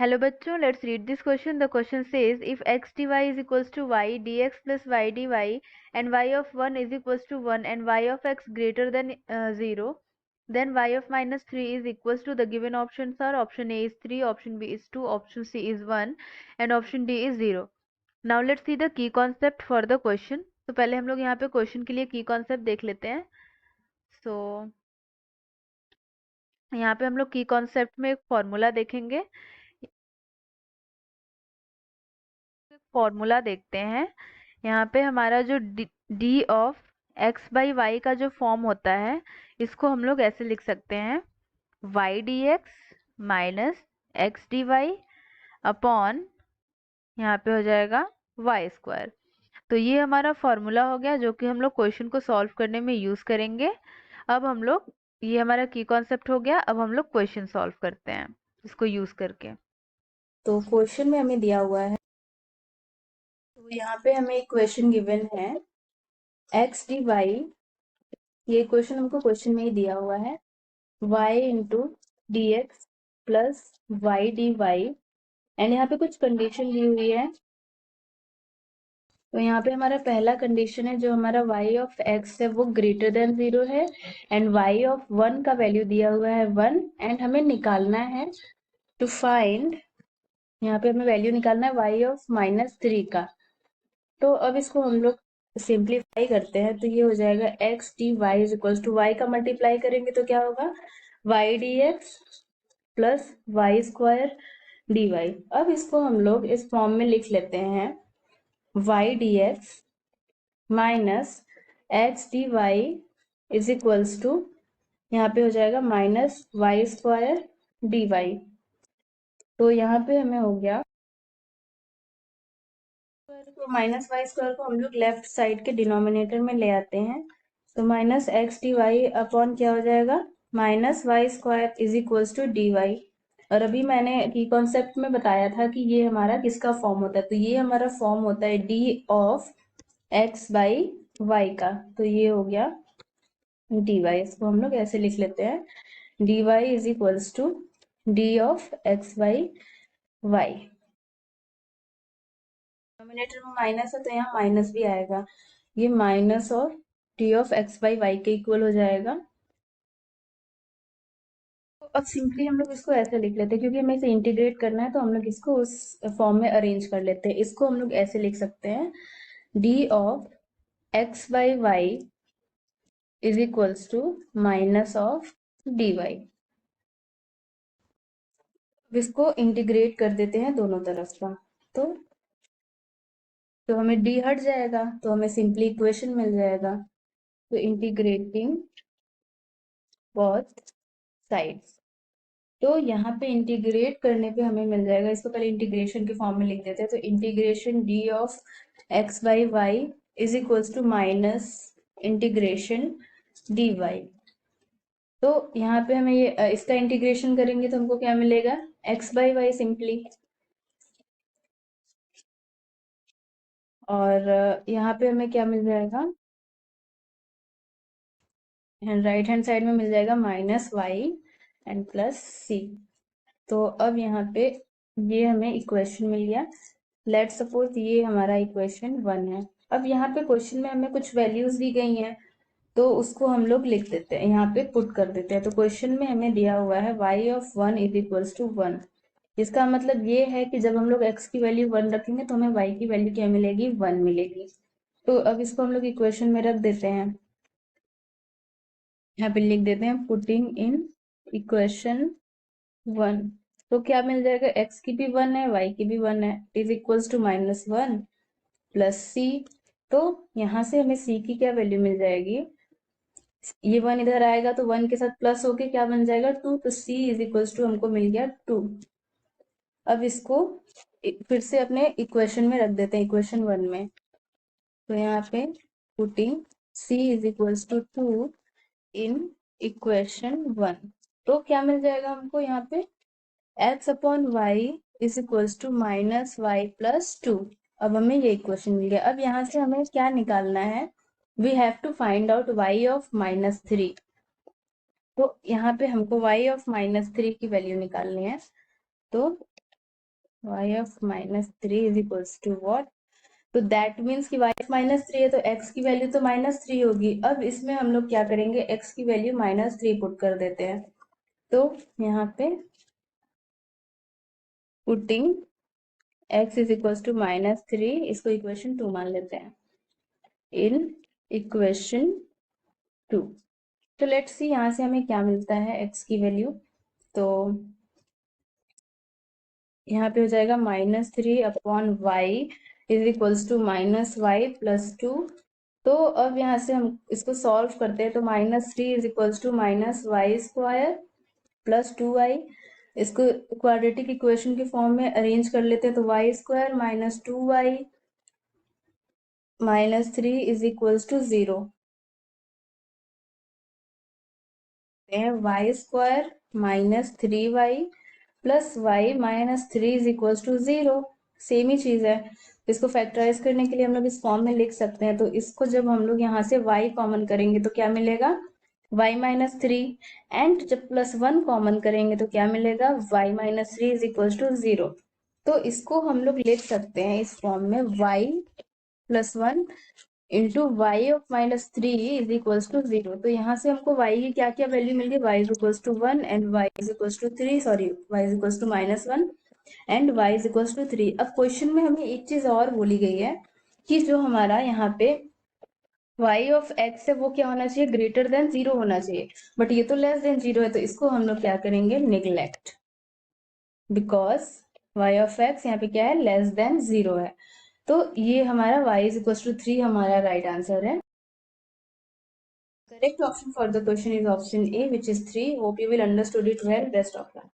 Hello बच्चों, let's read this question. The question says if x dy is equals to y dx plus y dy and y of 1 is equals to 1 and y of x greater than 0, then y of minus 3 is equals to the given options are option A is 3, option B is 2, option C is 1 and option D is 0. Now let's see the key concept for the question. तो पहले हम लोग यहाँ पे question के लिए की concept देख लेते हैं. सो यहाँ पे हम लोग की कॉन्सेप्ट में एक फॉर्मूला देखेंगे. फॉर्मूला देखते हैं. यहाँ पे हमारा जो d of x by y का जो फॉर्म होता है, इसको हम लोग ऐसे लिख सकते हैं, y d x minus x d y upon यहाँ पे हो जाएगा वाई स्क्वायर. तो ये हमारा फॉर्मूला हो गया जो कि हम लोग क्वेश्चन को सॉल्व करने में यूज करेंगे. अब हम लोग, ये हमारा की कॉन्सेप्ट हो गया. अब हम लोग क्वेश्चन सॉल्व करते हैं इसको यूज करके. तो क्वेश्चन में हमें दिया हुआ है, तो यहाँ पे हमें एक क्वेश्चन गिवन है एक्स डी वाई. ये क्वेश्चन हमको क्वेश्चन में ही दिया हुआ है, y into d x plus y d y. And यहाँ पे कुछ कंडीशन दी हुई है. तो यहाँ पे हमारा पहला कंडीशन है, जो हमारा y ऑफ x है वो ग्रेटर देन 0 है एंड y ऑफ 1 का वैल्यू दिया हुआ है 1. एंड हमें निकालना है टू फाइंड, यहाँ पे हमें वैल्यू निकालना है y ऑफ माइनस 3 का. तो अब इसको हम लोग सिंप्लीफाई करते हैं, तो ये हो जाएगा x d y is equals to y का मल्टीप्लाई करेंगे तो क्या होगा, y d x plus y square d y. अब इसको हम लोग इस फॉर्म में लिख लेते हैं, y d x minus x d y is equals to, यहाँ पे हो जाएगा minus y square d y. तो यहाँ पे हमें हो गया, तो माइनस वाई स्क्वायर को हम लोग लेफ्ट साइड के डिनोमिनेटर में ले आते हैं. तो minus x d y upon क्या हो जाएगा, minus y square is equals to d y. और अभी मैंने की कॉन्सेप्ट में बताया था कि ये हमारा किसका फॉर्म होता है, तो ये हमारा फॉर्म होता है d of x by y का. तो ये हो गया डी वाई. इसको हम लोग ऐसे लिख लेते हैं, d y is equals to d of x by y. Denominator में माइनस है तो यहाँ माइनस भी आएगा, ये माइनस और d of x by y के इक्वल हो जाएगा. तो अब सिंपली हम लोग इसको ऐसे लिख लेते हैं, क्योंकि हमें इसे इंटीग्रेट करना है तो हम लोग इसको उस फॉर्म में अरेंज कर लेते हैं. इसको हम लोग ऐसे लिख सकते हैं, d of x by y is equals to minus of d y. इसको इंटीग्रेट कर देते हैं दोनों तरफ का, तो हमें डी हट जाएगा तो हमें सिंपली इक्वेशन मिल जाएगा. तो इंटीग्रेटिंग बोथ साइड्स, तो यहाँ पे इंटीग्रेट करने पे हमें मिल जाएगा, इसको पहले इंटीग्रेशन के फॉर्म में लिख देते हैं. तो integration d of x by y is equals to minus integration d y. तो यहाँ पे हमें ये इसका इंटीग्रेशन करेंगे तो हमको क्या मिलेगा, एक्स बाई वाई सिंपली. और यहाँ पे हमें क्या मिल जाएगा, राइट हैंड साइड में मिल जाएगा minus Y and plus C. तो अब यहाँ पे ये हमें इक्वेशन मिल गया. लेट सपोज ये हमारा इक्वेशन 1 है. अब यहाँ पे क्वेश्चन में हमें कुछ वैल्यूज दी गई हैं, तो उसको हम लोग लिख देते हैं, यहाँ पे पुट कर देते हैं. तो क्वेश्चन में हमें दिया हुआ है y of 1 is equals to 1. इसका मतलब ये है कि जब हम लोग x की वैल्यू 1 रखेंगे तो हमें y की वैल्यू क्या मिलेगी, 1 मिलेगी. तो अब इसको हम लोग इक्वेशन में रख देते हैं. यहाँ पे लिख देते हैं पुटिंग इन इक्वेशन 1. तो क्या मिल जाएगा, x की भी 1 है, y की भी 1 है, is equals to minus 1 plus C. तो यहाँ से हमें c की क्या वैल्यू मिल जाएगी, ये 1 इधर आएगा तो 1 के साथ प्लस होके क्या बन जाएगा, 2. तो c इज इक्वल्स टू हमको मिल गया 2. अब इसको फिर से अपने इक्वेशन में रख देते हैं, इक्वेशन 1 में. तो यहाँ पे putting c is equals to 2 in equation 1. तो क्या मिल जाएगा हमको यहाँ पे, x upon y is equals to minus y plus 2. अब हमें ये इक्वेशन मिल गया. अब यहाँ से हमें क्या निकालना है, we have to find out y of minus 3. तो यहाँ पे हमको y ऑफ माइनस 3 की वैल्यू निकालनी है. तो y of -3 is equals to what? तो दैट मीन्स कि y -3 है तो x की वैल्यू तो -3 होगी। अब इसमें हम लोग क्या करेंगे, x की वैल्यू -3 पुट कर देते हैं। तो यहाँ पे putting x is equals to -3, इसको इक्वेशन 2 मान लेते हैं। इन इक्वेशन 2 तो लेट्स सी यहाँ से हमें क्या मिलता है x की वैल्यू। तो यहाँ पे हो जाएगा -3/y is equals to -y+2। तो अब यहाँ से हम इसको सॉल्व करते हैं तो -3 is equals to -y² + 2y। इसको क्वाड्रेटिक इक्वेशन के फॉर्म में अरेंज कर लेते हैं तो y² - 2y - 3 is equals to 0। y² - 3y +y - 3 is equals to 0। Same ही चीज है। इसको फैक्टराइज करने के लिए हम लोग इस फॉर्म में लिख सकते हैं। तो इसको जब हम लोग यहाँ से y कॉमन करेंगे तो क्या मिलेगा, y - 3। एंड जब +1 कॉमन करेंगे तो क्या मिलेगा, y - 3 इज इक्वल्स टू 0। तो इसको हम लोग लिख सकते हैं इस फॉर्म में y +1 into y of -3 is equals to 0। तो यहाँ से हमको y की क्या क्या वैल्यू मिल गई, y is equals to 1 and y is equals to 3, sorry y is equals to -1 and y is equals to 3। अब क्वेश्चन में हमें एक चीज और बोली गई है कि जो हमारा यहाँ पे y ऑफ x है वो क्या होना चाहिए, ग्रेटर देन 0 होना चाहिए। बट ये तो लेस देन 0 है, तो इसको हम लोग क्या करेंगे, neglect, because y of x यहाँ पे क्या है, लेस देन 0 है। तो ये हमारा y इज इक्वल्स टू 3 हमारा राइट आंसर है। Correct option for the question is option A, which is 3. Hope you will understood it well. Best of luck.